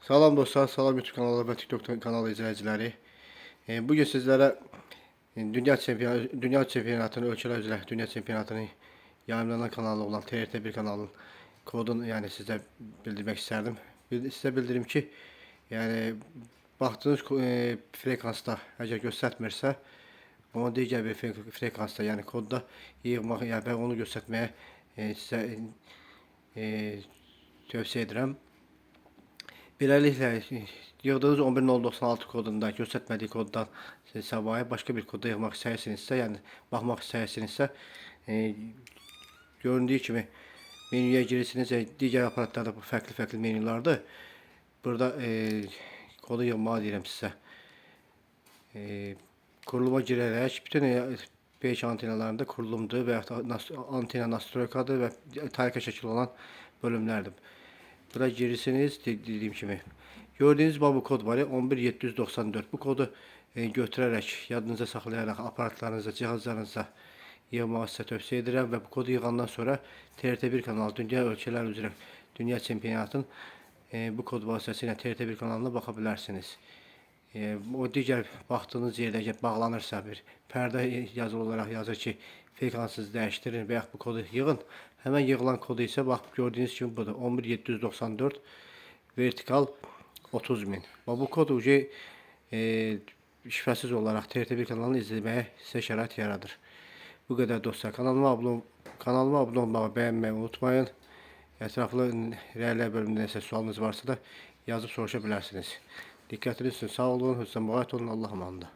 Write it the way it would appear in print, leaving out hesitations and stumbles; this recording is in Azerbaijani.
Salam dostlar, salam YouTube kanalı ve TikTok kanalı izləyiciləri. Bugün sizlərə dünya çempionatını, ölkələr üzrə dünya çempionatını yayımlanan kanalı olan TRT1 kanalının kodunu yəni sizə bildirmək istərdim. Sizə bildirim ki, yəni baxdığınız frekansda əgər göstərmirsə, onu digər bir frekansda, yəni kodda yığmaq və onu göstərməyə sizə tövsiyə edirəm. Beləliklə, yığdığınız 11096 kodunda, göstərmədiyi koddan savayı başqa bir kodda yığmaq istəyirsinizsə, yəni baxmaq istəyirsinizsə, göründüyü kimi menüyə girirsiniz. Digər aparatlarda bu fərqli menyulardır. Burada kodu yığmağı deyirəm sizə. Kuruluma girərək bütün 5 antenalarında kurulumdur və antena nastroykadır və tarika şəkli olan bölümlərdir. Burada girirsiniz, dediyim kimi. Gördüğünüz bu kod var ya, 11794. Bu kodu götürərək, yadınıza saxlayaraq aparatlarınıza, cihazlarınıza yığmağı sizə tövsiyə edirəm və bu kodu yığandan sonra TRT1 kanalı, dünya ölkələr üzrə dünya çempionatın bu kod vasitəsilə TRT1 kanalına baxa bilərsiniz. O digər baxdığınız yerdə bağlanırsa bir pərdə yazılı olaraq yazır ki, frekansınızı dəyişdirin və yaxud bu kodu yığın. Həmən yığılan kodu isə bax gördüyünüz kimi budur. 11794 vertikal 30000. Bu kodu şifrəsiz olaraq TRT1 kanalını izləməyə sizə şərait yaradır. Bu qədər dostlar. Kanalıma abunə olmağı, bəyənməyi unutmayın. Ətraflı rəylər bölümündə nəsə sualınız varsa da yazıb soruşa bilərsiniz. Diqqətiniz üçün sağ olun, hüsnə müğayət olun, Allah amanında.